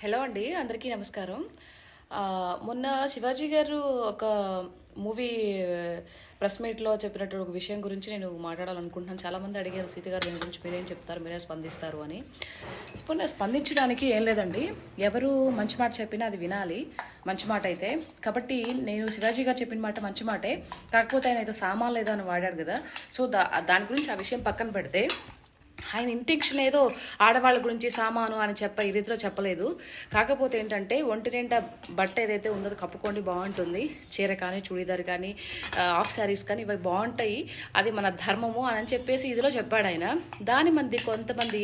Hello అండి, అందరికీ నమస్కారం. మొన్న శివాజీ గారు ఒక మూవీ ప్రెస్ మీట్లో చెప్పినట్టు ఒక విషయం గురించి నేను మాట్లాడాలనుకుంటున్నాను. చాలామంది అడిగారు, సీత గారు దీని గురించి మీరేం చెప్తారు, మీరేం స్పందిస్తారు అని. స్పందించడానికి ఏం లేదండి, ఎవరు మంచి మాట చెప్పినా అది వినాలి, మంచి మాట అయితే. కాబట్టి నేను శివాజీ గారు చెప్పిన మాట మంచి మాటే, కాకపోతే ఆయన ఏదో సామాన్లు ఏదో అని వాడారు కదా. సో దాని గురించి ఆ విషయం పక్కన పెడితే, ఆయన ఇంటెన్షన్ ఏదో ఆడవాళ్ళ గురించి సామాను అని ఈ రీతిలో చెప్పలేదు. కాకపోతే ఏంటంటే, ఒంటి నిండా బట్ట ఏదైతే ఉందో కప్పుకోండి, బాగుంటుంది. చీర కానీ, చూడీదార్ కానీ, హాఫ్ శారీస్ కానీ, ఇవి బాగుంటాయి, అది మన ధర్మము అని చెప్పేసి ఇదిలో చెప్పాడు ఆయన. కొంతమంది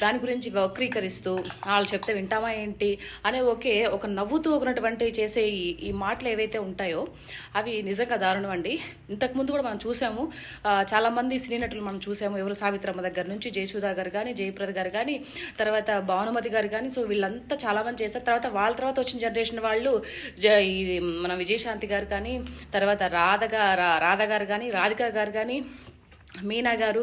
దాని గురించి వక్రీకరిస్తూ వాళ్ళు చెప్తే వింటామా ఏంటి అనే ఒక నవ్వుతూ ఒకనటువంటి చేసే ఈ మాటలు ఏవైతే ఉంటాయో అవి నిజంగా దారుణం అండి. ఇంతకుముందు కూడా మనం చూసాము, చాలామంది సినీ నటులు మనం చూసాము. ఎవరు సావిత్రమ్మ దగ్గర నుంచి జయసుధా గారు కానీ, జయప్రద గారు కానీ, తర్వాత భానుమతి గారు కానీ, సో వీళ్ళంతా చాలామంది చేస్తారు. వాళ్ళ తర్వాత వచ్చిన జనరేషన్ వాళ్ళు మన విజయశాంతి గారు కానీ, తర్వాత రాధ గారు కానీ, రాధిక గారు కానీ, మీనా గారు,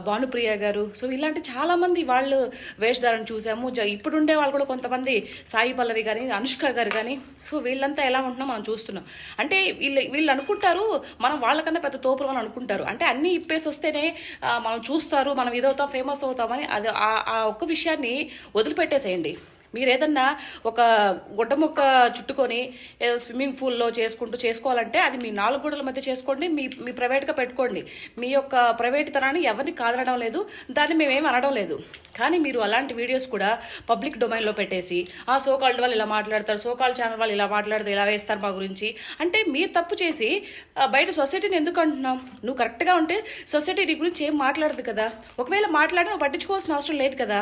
భానుప్రియ గారు, సో ఇలాంటి చాలామంది వాళ్ళు వేషధారణ చూసాము. ఇప్పుడుండే వాళ్ళు కూడా కొంతమంది, సాయి పల్లవి కానీ, అనుష్క గారు కానీ, సో వీళ్ళంతా ఎలా ఉంటున్నాం మనం చూస్తున్నాం. అంటే వీళ్ళు అనుకుంటారు మనం వాళ్ళకన్నా పెద్ద తోపులు అని అనుకుంటారు. అంటే అన్నీ ఇప్పేసి వస్తేనే మనం చూస్తారు, మనం ఇదవుతాం, ఫేమస్ అవుతామని. అది ఆ ఒక్క విషయాన్ని వదిలిపెట్టేసేయండి. మీరు ఏదన్నా ఒక గుడ్డ ముక్క చుట్టుకొని ఏదో స్విమ్మింగ్ పూల్లో చేసుకోవాలంటే అది మీ 4 గోడల మధ్య చేసుకోండి, మీ ప్రైవేట్గా పెట్టుకోండి. మీ యొక్క ప్రైవేట్ తనాన్ని ఎవరిని కాదనడం లేదు, దాన్ని మేమేం అనడం లేదు. కానీ మీరు అలాంటి వీడియోస్ కూడా పబ్లిక్ డొమైన్లో పెట్టేసి, సోకాల్డ్ వాళ్ళు ఇలా మాట్లాడతారు, సోకాల్డ్ ఛానల్ వాళ్ళు ఇలా మాట్లాడతారు, ఇలా వేస్తారు మా గురించి అంటే, మీరు తప్పు చేసి బయట సొసైటీని ఎందుకు అంటున్నావు? నువ్వు కరెక్ట్గా ఉంటే సొసైటీ నీ గురించి ఏం మాట్లాడదు కదా. ఒకవేళ మాట్లాడి నువ్వు పట్టించుకోవాల్సిన అవసరం లేదు కదా.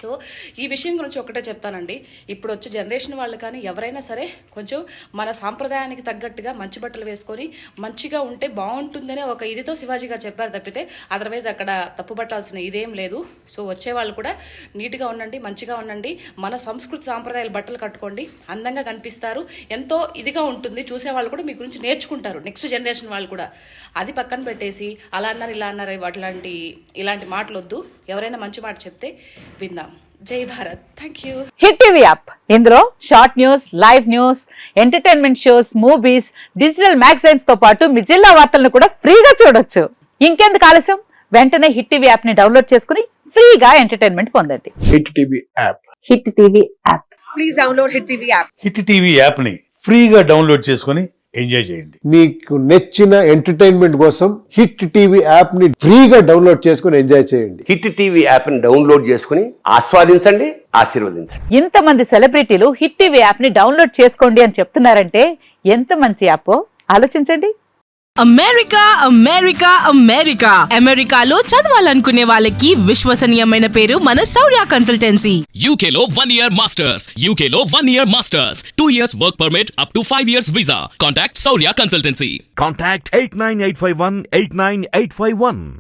సో ఈ విషయం గురించి ఒకటే చెప్తానండి, ఇప్పుడు వచ్చే జనరేషన్ వాళ్ళు కానీ ఎవరైనా సరే కొంచెం మన సాంప్రదాయానికి తగ్గట్టుగా మంచి బట్టలు వేసుకొని మంచిగా ఉంటే బాగుంటుందనే ఒక ఇదితో శివాజీ గారు చెప్పారు తప్పితే అదర్వైజ్ అక్కడ తప్పు పట్టాల్సిన ఇదేం లేదు. సో వచ్చేవాళ్ళు కూడా నీట్గా ఉండండి, మంచిగా ఉండండి, మన సంస్కృతి సాంప్రదాయాలు బట్టలు కట్టుకోండి, అందంగా కనిపిస్తారు, ఎంతో ఇదిగా ఉంటుంది, చూసేవాళ్ళు కూడా మీ గురించి నేర్చుకుంటారు, నెక్స్ట్ జనరేషన్ వాళ్ళు కూడా. అది పక్కన పెట్టేసి అలా అన్నారు ఇలా అన్నారు ఇలాంటి మాటలు వద్దు. ఎవరైనా మంచి మాట చెప్తే విందాం. జై Bharat. Thank you. Hit TV app, ఇందులో short news, live news, entertainment shows, movies, digital magazines తో పాటు మీ జిల్లా వార్తలను కూడా ఫ్రీగా చూడొచ్చు. ఇంకెందుకు ఆలస్యం, వెంటనే హిట్ టీవీ యాప్ ని డౌన్లోడ్ చేసుకుని ఫ్రీగా ఎంటర్టైన్మెంట్ పొందండి. Hit TV app. Hit TV app. Please download hit TV app. Hit TV app ని ఫ్రీగా డౌన్లోడ్ చేసుకుని ఎంజాయ్ చేయండి. మీకు నచ్చిన ఎంటర్టైన్మెంట్ కోసం హిట్ టీవీ యాప్ ని ఫ్రీగా డౌన్లోడ్ చేసుకుని ఎంజాయ్ చేయండి. హిట్ టీవీ యాప్ ని డౌన్లోడ్ చేసుకుని ఆస్వాదించండి, ఆశీర్వదించండి. ఇంతమంది సెలబ్రిటీలు హిట్ టీవీ యాప్ ని డౌన్లోడ్ చేసుకోండి అని చెప్తున్నారంటే ఎంత మంచి యాప్ ఆలోచించండి. అమెరికాలో చదవాలనుకునే వాళ్ళకి విశ్వసనీయమైన పేరు మన శౌర్య కన్సల్టెన్సీ. UK లో 1 year masters, 2 years work permit up to 5 years visa. Contact Saurya Consultancy. Contact 89851 89851.